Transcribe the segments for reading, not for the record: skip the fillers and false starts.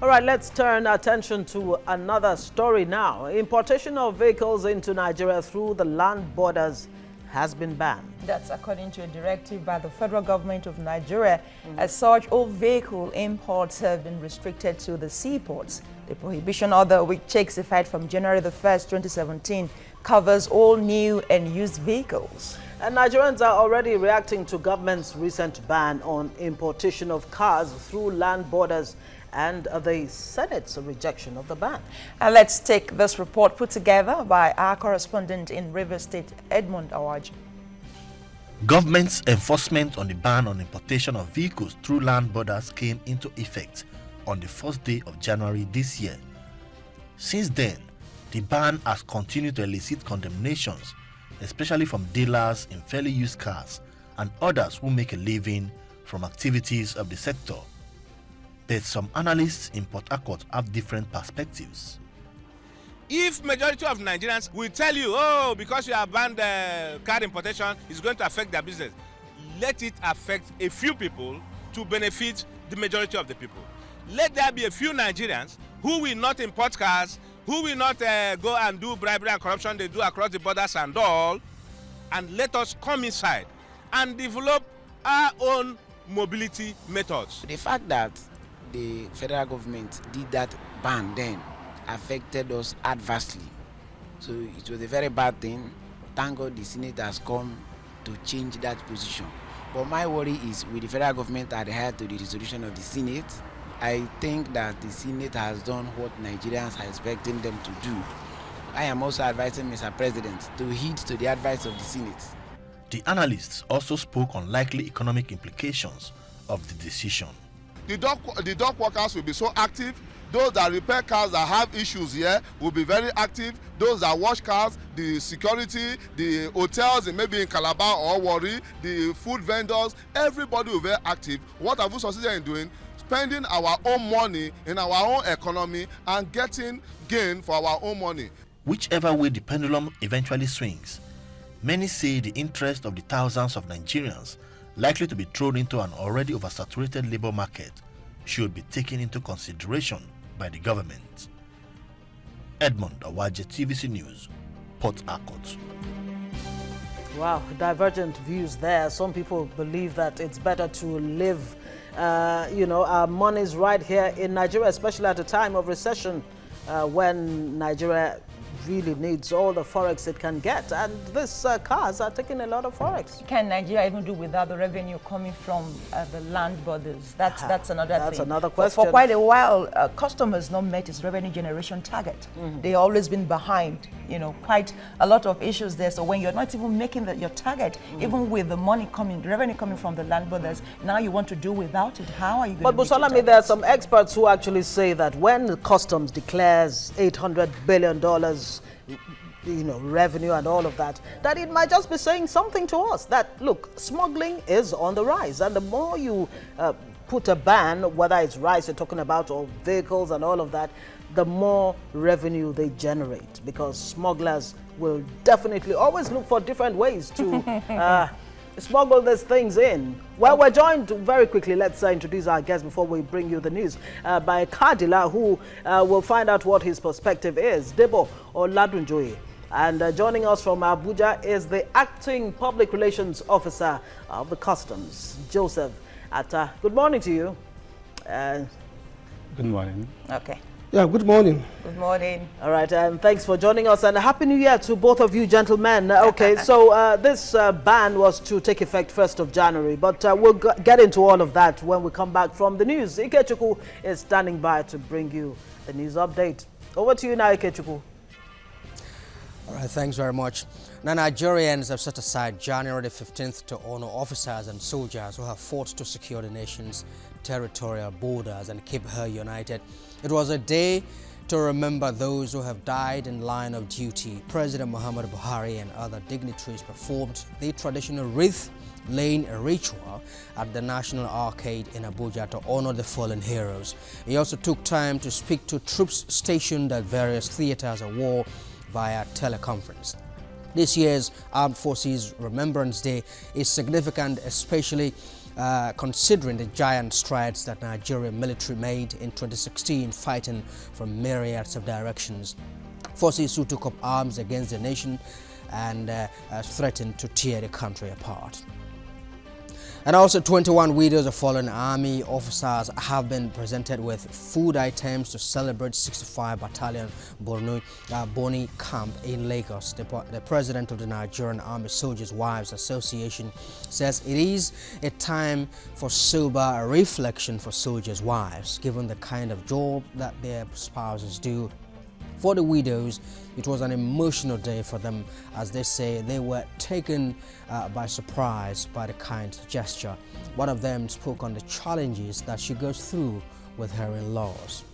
All right, let's turn attention to another story now. Importation of vehicles into Nigeria through the land borders has been banned. That's according to a directive by the federal government of Nigeria. As such, all vehicle imports have been restricted to the seaports. The prohibition order, which takes effect from January the 1st, 2017, covers all new and used vehicles. And Nigerians are already reacting to government's recent ban on importation of cars through land borders and the Senate's rejection of the ban. And let's take this report put together by our correspondent in Rivers State, Attah Oladunjoye. Government's enforcement on the ban on importation of vehicles through land borders came into effect on the first day of January this year. Since then, the ban has continued to elicit condemnations, especially from dealers in fairly used cars and others who make a living from activities of the sector. But some analysts in Port Harcourt have different perspectives. If majority of Nigerians will tell you, oh, because you have banned car importation, it's going to affect their business, let it affect a few people to benefit the majority of the people. Let there be a few Nigerians who will not import cars, who will not go and do bribery and corruption they do across the borders and all, and let us come inside and develop our own mobility methods. The fact that the federal government did that ban then affected us adversely. So it was a very bad thing. Thank God the Senate has come to change that position. But my worry is with the federal government adhered to the resolution of the Senate, I think that the Senate has done what Nigerians are expecting them to do. I am also advising Mr. President to heed to the advice of the Senate. The analysts also spoke on likely economic implications of the decision. The dock workers will be so active. Those that repair cars that have issues here will be very active. Those that wash cars, the security, the hotels, maybe in Calabar or Warri, the food vendors, everybody will be very active. What have we succeeded in doing? Spending our own money in our own economy and getting gain for our own money. Whichever way the pendulum eventually swings, many say the interest of the thousands of Nigerians likely to be thrown into an already oversaturated labor market should be taken into consideration by the government. Attah Oladunjoye, TVC News, Port Harcourt. Wow, divergent views there. Some people believe that it's better to live, our money's right here in Nigeria, especially at a time of recession when Nigeria really needs all the forex it can get, and these cars are taking a lot of forex. Can Nigeria even do without the revenue coming from the land borders? That's another thing. That's another question. For quite a while, customers not met its revenue generation target. They always been behind. Quite a lot of issues there. So when you're not even making your target, even with the money coming, the revenue coming from the land borders, now you want to do without it. How are you going to? But Busalami, there are some experts who actually say that when the customs declares $800 billion revenue and all of that, that it might just be saying something to us that, look, smuggling is on the rise. And the more you put a ban, whether it's rice you're talking about or vehicles and all of that, the more revenue they generate, because smugglers will definitely always look for different ways to smuggle these things in. Well, we're joined very quickly, let's introduce our guest before we bring you the news, by a car dealer who will find out what his perspective is, Debo Oladunjoye. And joining us from Abuja is the acting public relations officer of the customs, Joseph Attah. Good morning to you. Good morning. Okay. Yeah, good morning. Good morning. All right, and thanks for joining us, and a Happy New Year to both of you gentlemen. Okay, so this ban was to take effect 1st of January, but we'll get into all of that when we come back from the news. Ikechukwu is standing by to bring you the news update. Over to you now, Ikechukwu. All right, thanks very much. Now, Nigerians have set aside January the 15th to honor officers and soldiers who have fought to secure the nation's territorial borders and keep her united. It was a day to remember those who have died in line of duty. President Muhammadu Buhari and other dignitaries performed the traditional wreath-laying ritual at the National Arcade in Abuja to honor the fallen heroes. He also took time to speak to troops stationed at various theaters of war via teleconference. This year's Armed Forces Remembrance Day is significant, especially considering the giant strides that Nigerian military made in 2016 fighting from myriads of directions. Forces who took up arms against the nation and threatened to tear the country apart. And also 21 widows of fallen army officers have been presented with food items to celebrate 65 Battalion Boni camp in Lagos. The president of the Nigerian Army Soldiers' Wives Association says it is a time for sober reflection for soldiers' wives, given the kind of job that their spouses do. For the widows, it was an emotional day for them, as they say they were taken by surprise by the kind gesture. One of them spoke on the challenges that she goes through with her in-laws.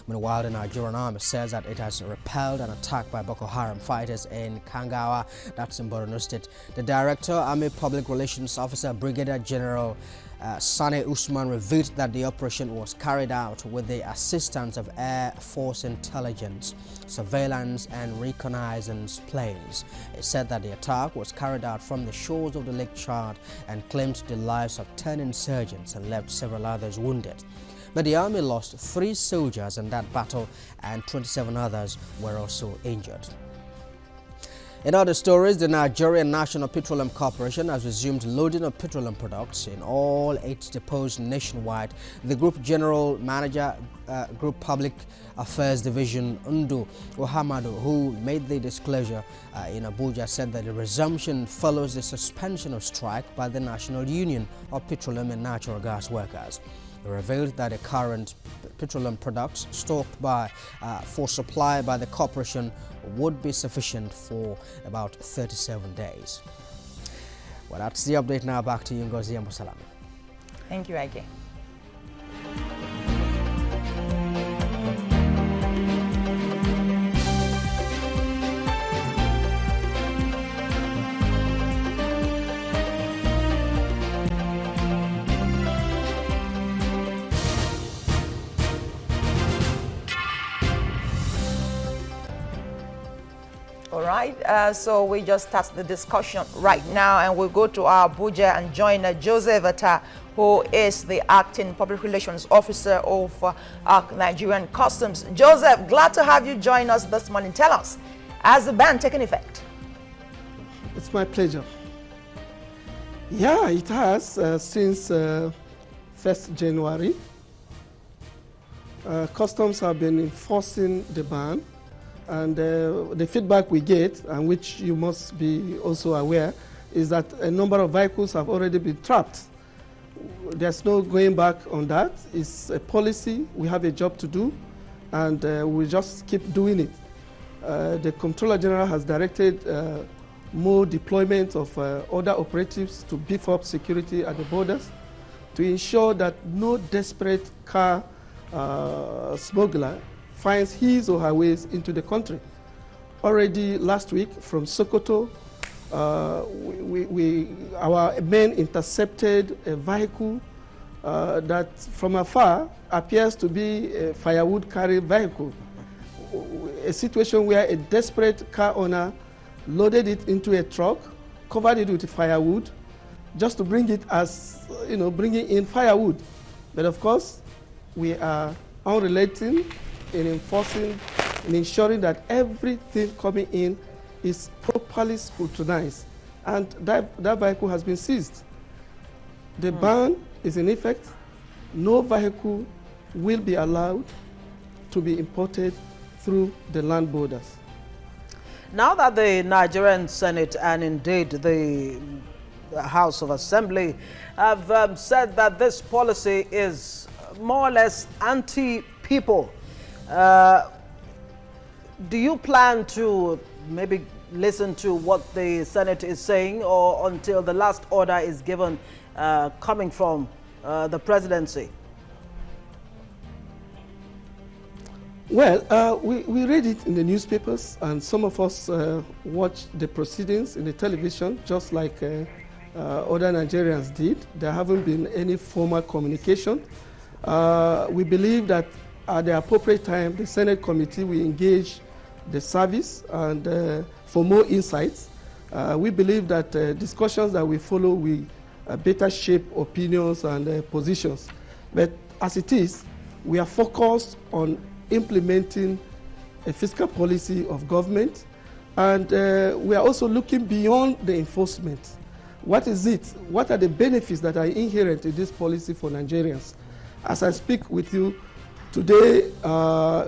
Meanwhile, the Nigerian Army says that it has repelled an attack by Boko Haram fighters in Kangawa, that's in Borno State. The Director, Army Public Relations Officer, Brigadier General Sane Usman revealed that the operation was carried out with the assistance of Air Force intelligence, surveillance and reconnaissance planes. It said that the attack was carried out from the shores of the Lake Chad and claimed the lives of 10 insurgents and left several others wounded. But the army lost 3 soldiers in that battle and 27 others were also injured. In other stories, the Nigerian National Petroleum Corporation has resumed loading of petroleum products in all 8 depots nationwide. The Group General Manager, Group Public Affairs Division, Undu Ohamadu, who made the disclosure in Abuja, said that the resumption follows the suspension of strike by the National Union of Petroleum and Natural Gas Workers. It revealed that the current petroleum products stocked for supply by the corporation would be sufficient for about 37 days. Well, that's the update. Now back to you, Ngozi Ambosalami. Thank you, Ike. All right, so we just start the discussion right now, and we'll go to our Abuja and join Joseph Attah, who is the acting public relations officer of Nigerian Customs. Joseph, glad to have you join us this morning. Tell us, has the ban taken effect? It's my pleasure. Yeah, it has since 1st January. Customs have been enforcing the ban. And the feedback we get, and which you must be also aware, is that a number of vehicles have already been trapped. There's no going back on that. It's a policy. We have a job to do, and we just keep doing it. The Comptroller General has directed more deployment of other operatives to beef up security at the borders, to ensure that no desperate car smuggler finds his or her ways into the country. Already last week from Sokoto, our men intercepted a vehicle that from afar appears to be a firewood carrying vehicle. A situation where a desperate car owner loaded it into a truck, covered it with firewood, just to bring it as, bringing in firewood. But of course, we are unrelenting in enforcing and ensuring that everything coming in is properly scrutinized, and that vehicle has been seized. The ban is in effect. No vehicle will be allowed to be imported through the land borders. Now that the Nigerian Senate and indeed the House of Assembly have said that this policy is more or less anti-people, do you plan to maybe listen to what the Senate is saying, or until the last order is given coming from the presidency? Well, we read it in the newspapers, and some of us watch the proceedings in the television, just like other Nigerians did. There haven't been any formal communication. We believe that at the appropriate time, the Senate committee will engage the service and for more insights. We believe that discussions that we follow will better shape opinions and positions. But as it is, we are focused on implementing a fiscal policy of government, and we are also looking beyond the enforcement. What is it? What are the benefits that are inherent in this policy for Nigerians? As I speak with you today, car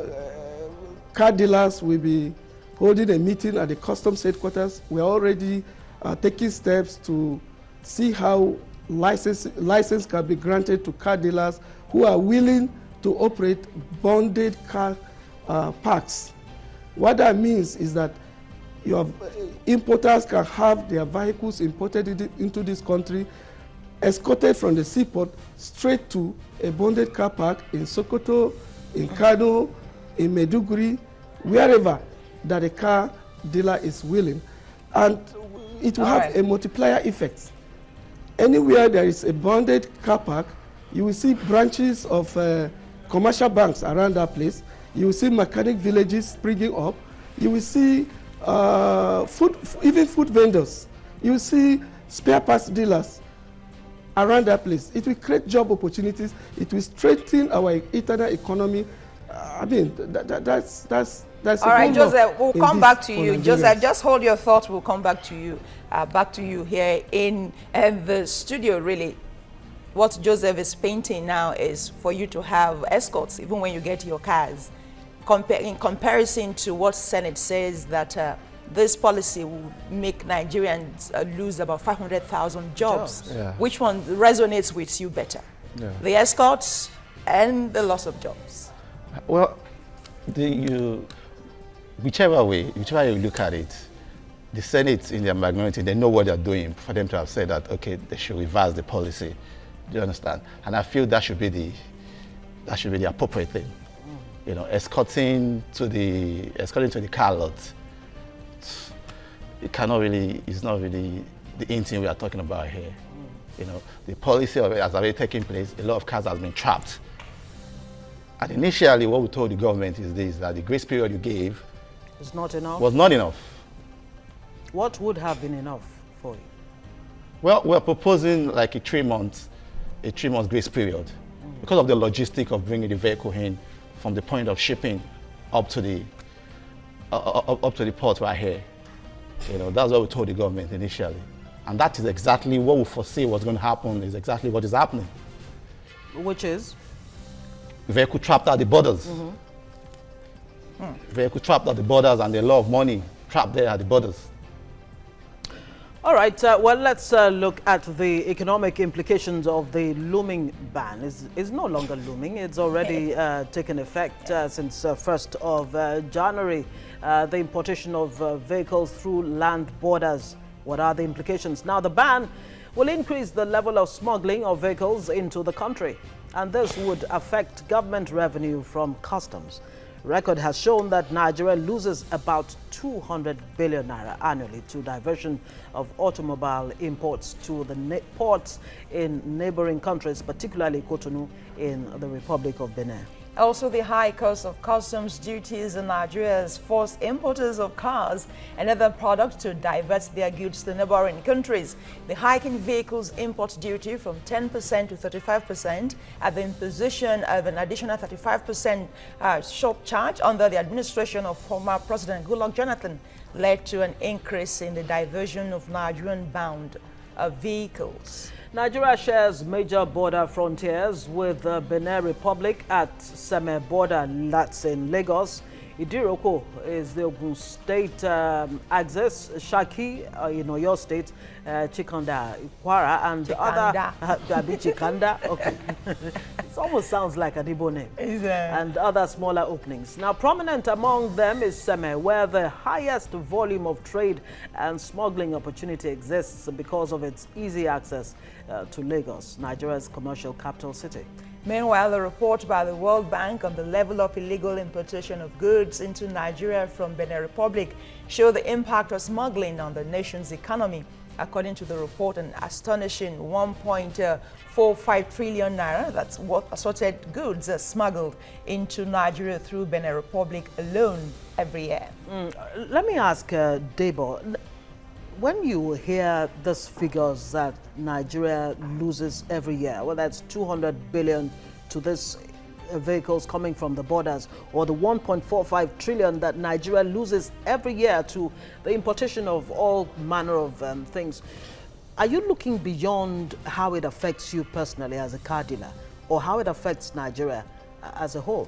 dealers will be holding a meeting at the customs headquarters. We are already taking steps to see how license can be granted to car dealers who are willing to operate bonded car parks. What that means is that your importers can have their vehicles imported into this country, escorted from the seaport straight to a bonded car park in Sokoto, in Kano, in Maiduguri, wherever that a car dealer is willing. And it will have a multiplier effect. Anywhere there is a bonded car park, you will see branches of commercial banks around that place. You will see mechanic villages springing up. You will see even food vendors. You will see spare parts dealers around that place. It will create job opportunities. It will strengthen our internal economy. I mean, that's all right, Joseph, we'll come back to you. Joseph, just hold your thoughts. We'll come back to you here in the studio, really. What Joseph is painting now is for you to have escorts, even when you get your cars. In comparison to what Senate says that this policy will make Nigerians lose about 500,000 jobs. Yeah. Which one resonates with you better? Yeah. The escorts and the loss of jobs? Well, whichever way you look at it, the Senate in their minority, they know what they're doing for them to have said that, okay, they should reverse the policy. Do you understand? And I feel that should be the appropriate thing. You know, escorting to the car lot. It's not really the in thing we are talking about here. You know, the policy of it has already taken place. A lot of cars has been trapped. And initially, what we told the government is this: that the grace period you gave was not enough. Was not enough. What would have been enough for you? Well, we're proposing like a 3 month grace period, because of the logistic of bringing the vehicle in from the point of shipping up to the port right here. You know, that's what we told the government initially, and that is exactly what we foresee was going to happen. Is exactly what is happening. Which is vehicle trapped at the borders. Vehicle trapped at the borders, and a lot of money trapped there at the borders. All right, well, let's look at the economic implications of the looming ban. It's no longer looming. It's already taken effect since 1st of January. The importation of vehicles through land borders. What are the implications? Now, the ban will increase the level of smuggling of vehicles into the country, and this would affect government revenue from customs. Record has shown that Nigeria loses about 200 billion naira annually to diversion of automobile imports to the ports in neighboring countries, particularly Cotonou in the Republic of Benin. Also, the high cost of customs duties in Nigeria has forced importers of cars and other products to divert their goods to neighboring countries. The hike in vehicles import duty from 10% to 35% and the imposition of an additional 35% short charge under the administration of former President Goodluck Jonathan led to an increase in the diversion of Nigerian-bound vehicles. Nigeria shares major border frontiers with the Benin Republic at Seme border, that's in Lagos. Idiroko is the Ogun State axis, Shaki in Oyo State, Chikanda, Kwara, and Chikanda. Other Chikanda. Okay, it almost sounds like an Igbo name. And other smaller openings. Now, prominent among them is Seme, where the highest volume of trade and smuggling opportunity exists because of its easy access to Lagos, Nigeria's commercial capital city. Meanwhile, the report by the World Bank on the level of illegal importation of goods into Nigeria from Benin Republic showed the impact of smuggling on the nation's economy. According to the report, an astonishing 1.45 trillion naira, that's what assorted goods are smuggled into Nigeria through Benin Republic alone every year. Let me ask Debo, when you hear these figures that Nigeria loses every year, whether it's 200 billion to this vehicles coming from the borders, or the 1.45 trillion that Nigeria loses every year to the importation of all manner of things, are you looking beyond how it affects you personally as a car dealer, or how it affects Nigeria as a whole?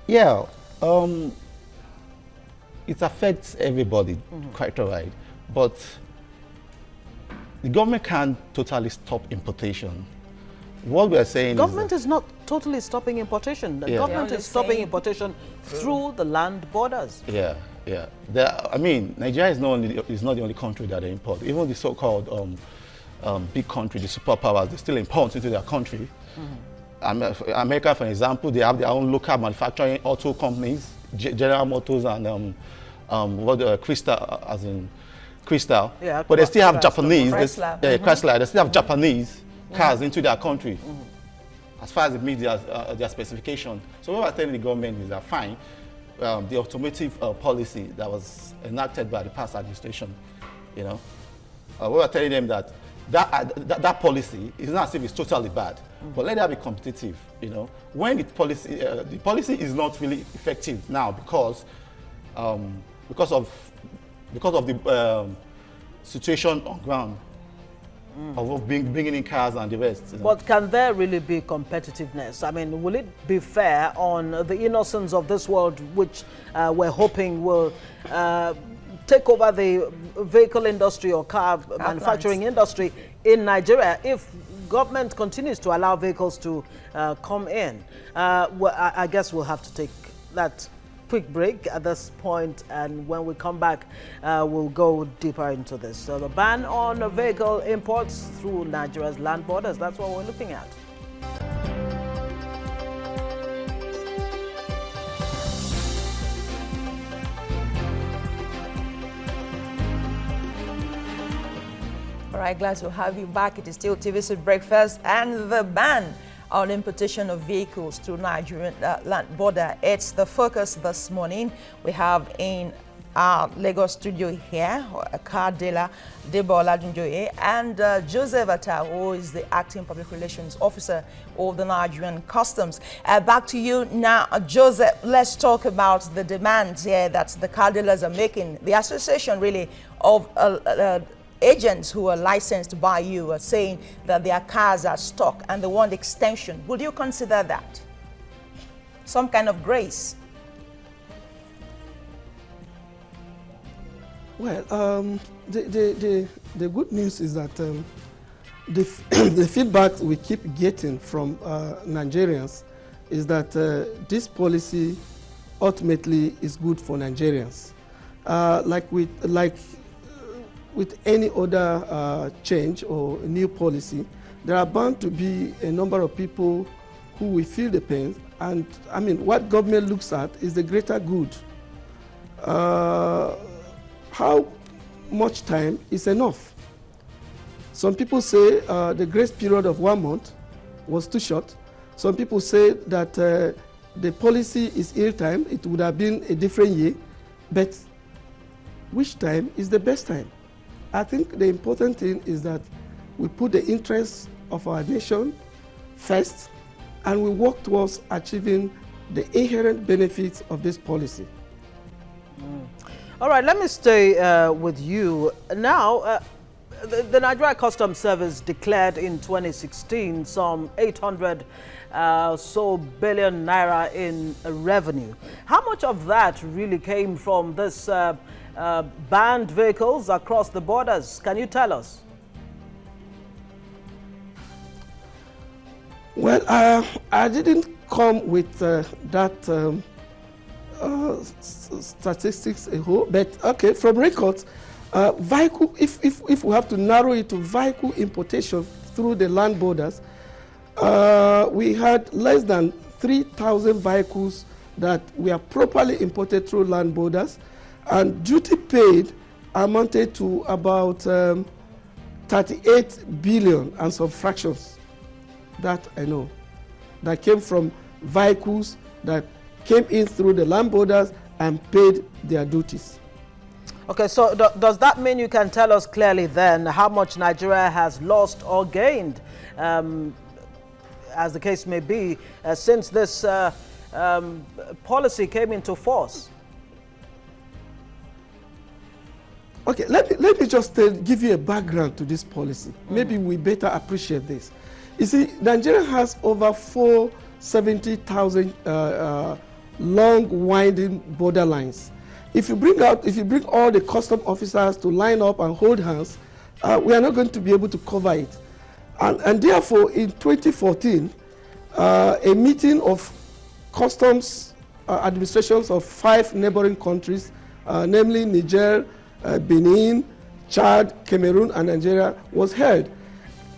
Yeah, it affects everybody, quite all right. But the government can't totally stop importation. What we are saying government is not totally stopping importation. The government is stopping importation through the land borders. Yeah, yeah. I mean, Nigeria is not the only country that they import. Even the so-called big country, the superpowers, they still import into their country. America, for example, they have their own local manufacturing auto companies, General Motors and Crystal. Yeah, but they still have Japanese. Chrysler. Chrysler. They still have Japanese cars into their country, as far as it meets their specification. So what we're telling the government is that fine, the automotive policy that was enacted by the past administration, you know, what we're telling them that policy is not as if it's totally bad, but let that be competitive, you know. When the policy is not really effective now because of the situation on ground of bringing in cars and the rest. You know. But can there really be competitiveness? I mean, will it be fair on the innocents of this world, which we're hoping will take over the vehicle industry or car manufacturing industry in Nigeria, if government continues to allow vehicles to come in? Well, I guess we'll have to take that quick break at this point, and when we come back, we'll go deeper into this. So the ban on vehicle imports through Nigeria's land borders, that's what we're looking at. All right, glad to have you back. It is still TVC Breakfast, and the ban on importation of vehicles through Nigerian land border. It's the focus this morning. We have in our Lagos studio here a car dealer, Debo Oladunjoye, and Joseph Attah, who is the acting public relations officer of the Nigerian Customs. Back to you now, Joseph. Let's talk about the demands here that the car dealers are making. The association really of agents who are licensed by you are saying that their cars are stuck and they want extension. Would you consider that? Some kind of grace? Well, the good news is that the feedback we keep getting from Nigerians is that this policy ultimately is good for Nigerians. With any other change or new policy, there are bound to be a number of people who will feel the pain. And I mean, what government looks at is the greater good. How much time is enough? Some people say the grace period of 1 month was too short. Some people say that the policy is ill-timed. It would have been a different year. But which time is the best time? I think the important thing is that we put the interests of our nation first, and we work towards achieving the inherent benefits of this policy. All right, let me stay with you. Now, the Nigeria Customs Service declared in 2016 some 800 billion naira in revenue. How much of that really came from this banned vehicles across the borders? Can you tell us? Well, I didn't come with that statistics a whole, but okay, from records, vehicle, if we have to narrow it to vehicle importation through the land borders, we had less than 3,000 vehicles that were properly imported through land borders, and duty paid amounted to about 38 billion and some fractions. That I know. That came from vehicles that came in through the land borders and paid their duties. Okay, so does that mean you can tell us clearly then how much Nigeria has lost or gained, as the case may be, since this policy came into force? Okay, let me just give you a background to this policy. Maybe we better appreciate this. You see, Nigeria has over 470,000 long, winding border lines. If you bring all the custom officers to line up and hold hands, we are not going to be able to cover it. And therefore, in 2014, a meeting of customs administrations of 5 neighboring countries, namely Niger, Benin, Chad, Cameroon, and Nigeria, was held.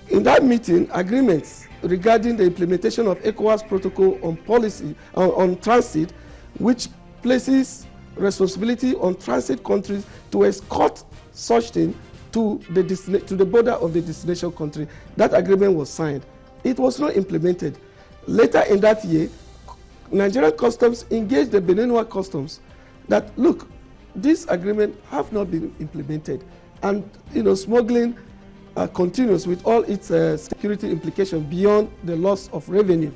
In that meeting, agreements regarding the implementation of ECOWAS protocol on policy on transit, which places responsibility on transit countries to escort such thing to the border of the destination country. That agreement was signed. It was not implemented. Later in that year, Nigerian customs engaged the Beninois customs that, look, this agreement have not been implemented, and smuggling continues with all its security implications beyond the loss of revenue.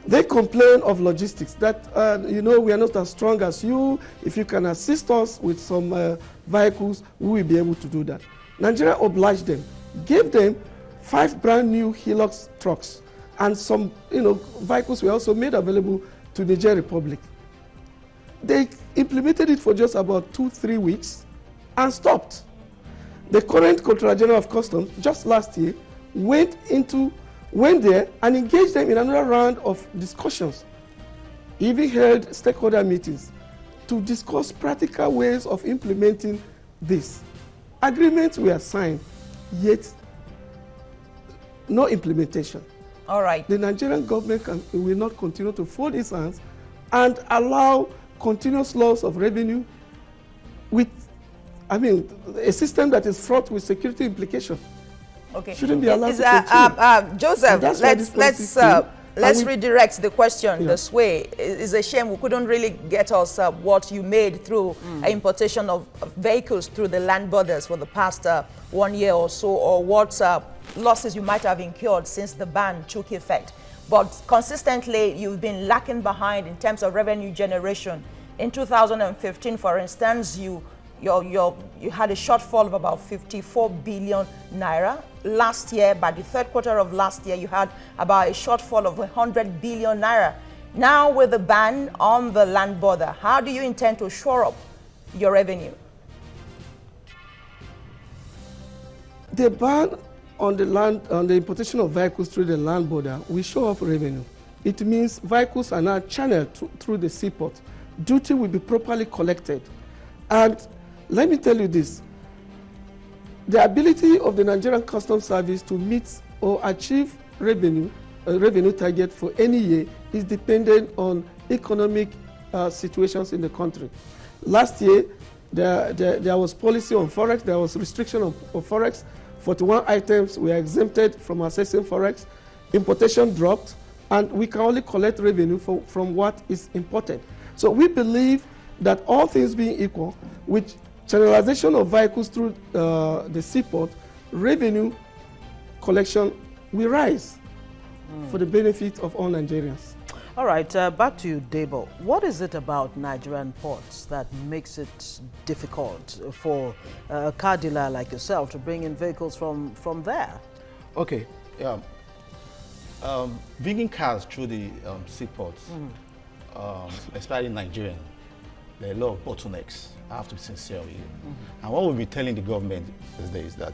They complain of logistics, that we are not as strong as you. If you can assist us with some vehicles, we will be able to do that. Nigeria obliged them, gave them 5 brand new Hilux trucks, and some vehicles were also made available to Niger Republic. They implemented it for just about 2-3 weeks and stopped. The current Controller General of Customs just last year went there and engaged them in another round of discussions. He even held stakeholder meetings to discuss practical ways of implementing this. Agreements were signed, yet no implementation. All right. The Nigerian government will not continue to fold its hands and allow continuous loss of revenue with, a system that is fraught with security implications. Okay. Shouldn't be allowed to continue. Joseph, let's redirect the question this way. It's a shame we couldn't really get us what you made through importation of vehicles through the land borders for the past 1 year or so, or what losses you might have incurred since the ban took effect. But consistently, you've been lacking behind in terms of revenue generation. In 2015, for instance, you had a shortfall of about 54 billion naira. Last year, by the 3rd quarter of last year, you had about a shortfall of 100 billion naira. Now, with the ban on the land border, how do you intend to shore up your revenue? The ban on the importation of vehicles through the land border will show up revenue. It means vehicles are now channeled through the seaport. Duty will be properly collected. And let me tell you this, the ability of the Nigerian Customs Service to meet or achieve revenue target for any year is dependent on economic situations in the country. Last year, there was policy on forex, there was restriction of forex. 41 items were exempted from assessing forex. Importation dropped, and we can only collect revenue from what is imported. So we believe that all things being equal, with channelization of vehicles through the seaport, revenue collection will rise for the benefit of all Nigerians. All right, back to you, Debo. What is it about Nigerian ports that makes it difficult for a car dealer like yourself to bring in vehicles from there? Okay, bringing cars through the seaports, especially in Nigeria, there are a lot of bottlenecks. I have to be sincere with you. And what we'll be telling the government these days is that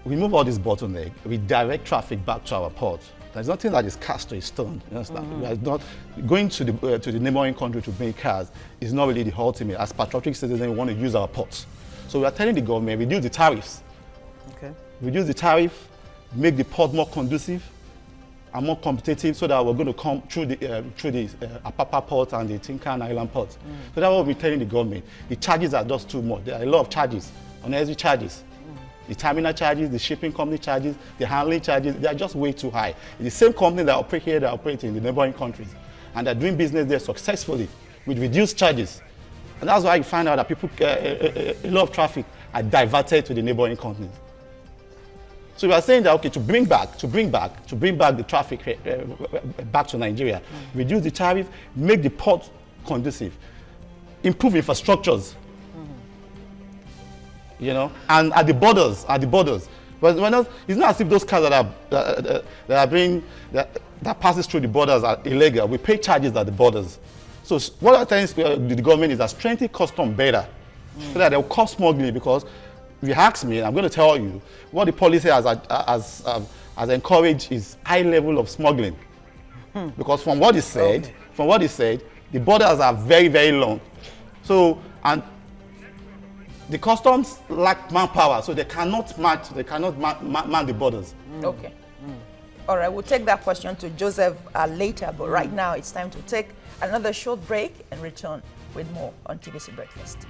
we remove all these bottlenecks, we direct traffic back to our port. There's nothing that is cast to a stone. You understand? We are not going to the neighboring country to make cars is not really the ultimate. As patriotic citizens, we want to use our ports. So we are telling the government, reduce the tariffs. Okay. Reduce the tariff, make the port more conducive and more competitive, so that we're going to come through the Apapa port and the Tinkan Island port. So that's what we're telling the government. The charges are just too much. There are a lot of charges, unnecessary charges. The terminal charges, the shipping company charges, the handling charges, they are just way too high. It's the same company that operate here, that operate in the neighboring countries. And they're doing business there successfully with reduced charges. And that's why you find out that people, a lot of traffic are diverted to the neighboring countries. So we are saying that, okay, to bring back the traffic back to Nigeria, reduce the tariff, make the port conducive, improve infrastructures, you know, and at the borders. But it's not as if those cars that passes through the borders are illegal. We pay charges at the borders. So what I think the government is that strengthen custom better, so that they'll cost smuggling. Because if you ask me, I'm going to tell you what the policy has encouraged is high level of smuggling. Because from what he said, the borders are very, very long. So, and the customs lack manpower, so they cannot man the borders. Okay. All right, we'll take that question to Joseph later, but right now it's time to take another short break and return with more on TVC Breakfast.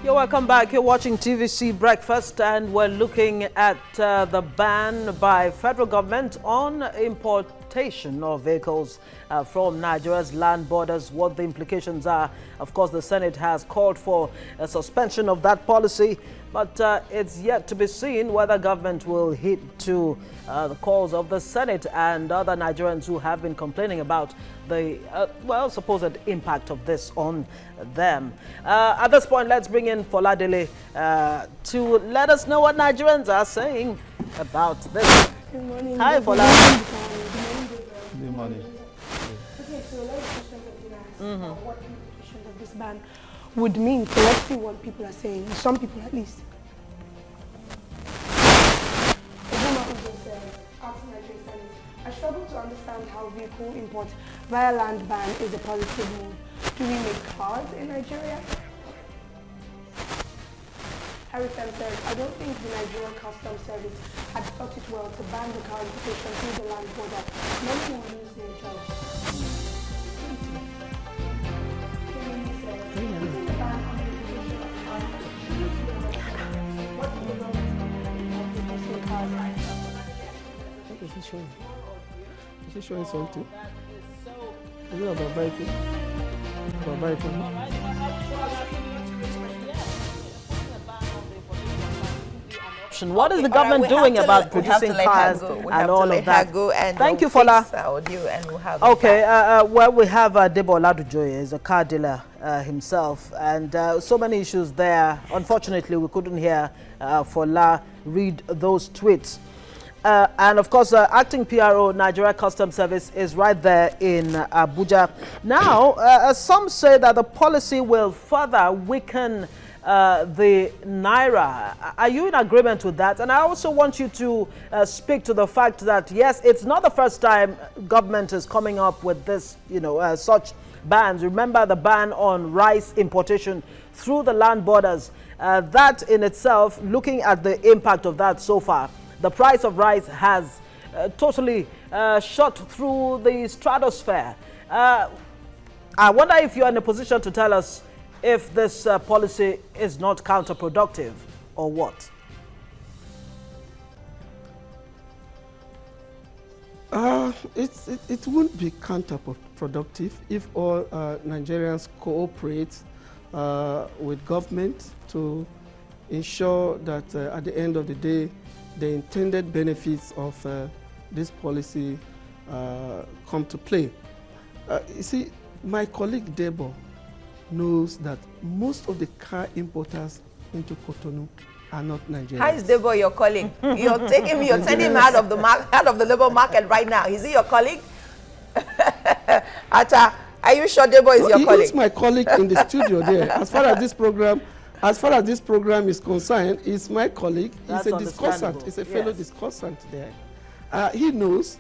You're welcome back. You're watching TVC Breakfast, and we're looking at the ban by federal government on importation of vehicles from Nigeria's land borders, what the implications are. Of course, the Senate has called for a suspension of that policy, but it's yet to be seen whether government will heed to the calls of the Senate and other Nigerians who have been complaining about the, supposed impact of this on them. At this point, let's bring in Foladele to let us know what Nigerians are saying about this. Good morning. Hi, Fola. Good morning. Okay, so a lot of questions have been asked about what the implications of this ban would mean. So let's see what people are saying, some people at least. I struggle to understand how vehicle import via land ban is a positive move. Do we make cars in Nigeria? Harrison says, I don't think the Nigerian Customs Service had thought it well to ban the car importation through the land border. Many will lose their jobs. Kevin says, putting the ban on the importation of cars, what is the government of importing cars? What is he showing? Is he showing something? Is it about biking? About biking? What is the government doing about producing cars and all of that? Thank you, Fola. Okay, well, we have Debo Oladunjoye, is a car dealer himself, and so many issues there. Unfortunately, we couldn't hear Fola read those tweets. And of course, acting PRO, Nigeria Customs Service, is right there in Abuja. Now, some say that the policy will further weaken the Naira. Are you in agreement with that? And I also want you to speak to the fact that, yes, it's not the first time government is coming up with this, such bans. Remember the ban on rice importation through the land borders. That in itself, looking at the impact of that so far, the price of rice has totally shot through the stratosphere. I wonder if you're in a position to tell us if this policy is not counterproductive or what? It won't be counterproductive if all Nigerians cooperate with government to ensure that at the end of the day, the intended benefits of this policy come to play. You see, my colleague Debo knows that most of the car importers into Cotonou are not Nigerians. How is Debo your colleague? You're sending him out of the labor market right now. Is he your colleague? Attah, are you sure Debo is your colleague? He's my colleague in the studio there. As far as this program is concerned, he's my colleague. He's a discussant. He's a fellow discussant there. He knows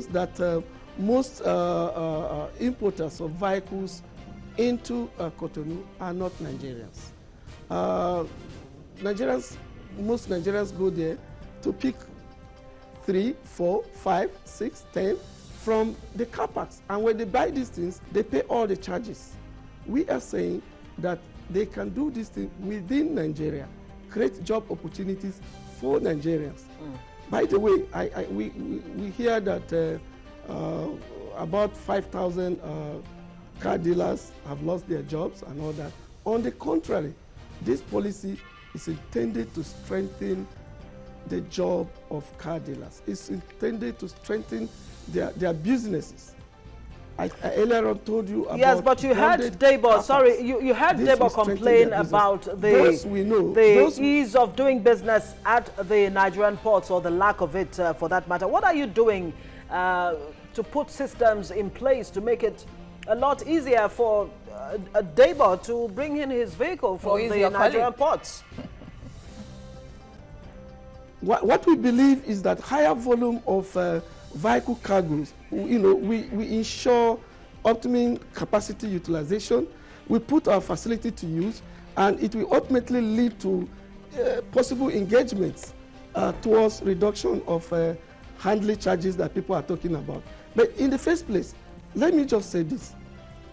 that most importers of vehicles into Cotonou are not Nigerians. Most Nigerians go there to pick 3, 4, 5, 6, 10 from the car parks. And when they buy these things, they pay all the charges. We are saying that they can do this thing within Nigeria create job opportunities for Nigerians. By the way, we hear that about 5,000 car dealers have lost their jobs and all that. On the contrary, this policy is intended to strengthen the job of car dealers. It's intended to strengthen their businesses. I earlier on told you about... Yes, but you heard Debo, sorry, you heard Debo complain about the ease of doing business at the Nigerian ports, or the lack of it for that matter. What are you doing to put systems in place to make it a lot easier for Debo to bring in his vehicle from the Nigerian ports? What we believe is that higher volume of vehicle cargoes, we ensure optimum capacity utilization, we put our facility to use, and it will ultimately lead to possible engagements towards reduction of handling charges that people are talking about. But in the first place, let me just say this.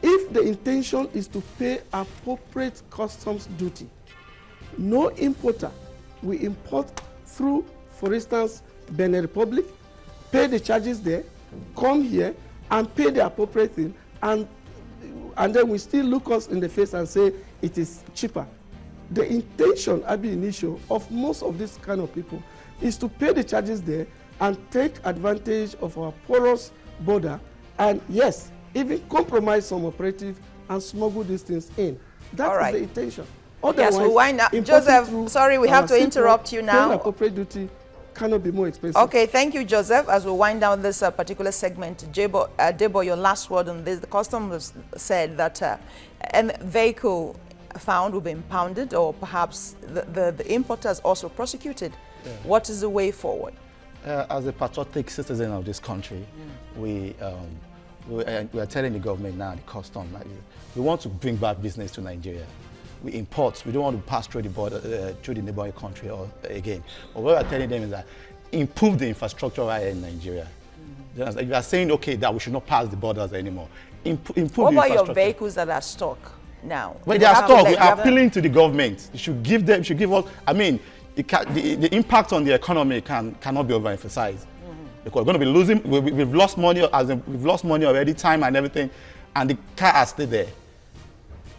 If the intention is to pay appropriate customs duty, no importer will import through, for instance, Benin Republic, pay the charges there, come here and pay the appropriate thing, and then we still look us in the face and say it is cheaper. The intention, ab initio, of most of these kind of people is to pay the charges there and take advantage of our porous border, and yes, even compromise some operative and smuggle these things in. That is the intention. Otherwise, yes, we'll wind up. Joseph, sorry, we have to interrupt you now. Appropriate duty cannot be more expensive. Okay, thank you, Joseph. As we wind down this particular segment, Debo, your last word on this. The customs said that a vehicle found will be impounded, or perhaps the importer is also prosecuted. Yeah. What is the way forward? As a patriotic citizen of this country, we are telling the government now, the custom, we want to bring back business to Nigeria. We import. We don't want to pass through the border, through the neighboring country again. But what we're telling them is that improve the infrastructure right here in Nigeria. If you are saying, okay, that we should not pass the borders anymore, improve the infrastructure. What about your vehicles that are stuck now? When they are stuck, we are appealing to the government. You should give them, should give us, I mean, the impact on the economy cannot be overemphasized. Because we're going to be losing, we've lost money, we've lost money already, time and everything, and the car has stayed there.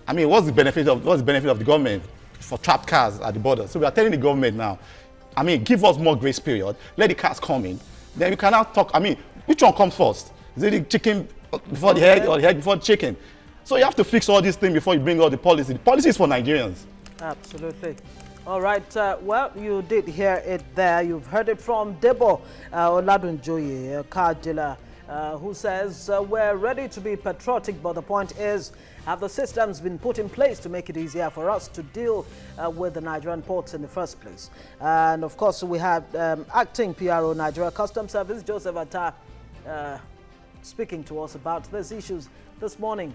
I mean, what's the benefit of the government for trapped cars at the border? So we are telling the government now, I mean, give us more grace period, let the cars come in, then we can now talk. I mean, which one comes first? Is it the chicken before the egg, or the egg before the chicken? So you have to fix all these things before you bring all the policy. The policy is for Nigerians. Absolutely. All right, well, you did hear it there. You've heard it from Debo Oladunjoye, a car dealer, who says, we're ready to be patriotic, but the point is, have the systems been put in place to make it easier for us to deal with the Nigerian ports in the first place? And of course, we had acting PRO Nigeria Customs Service, Joseph Attah, speaking to us about these issues this morning.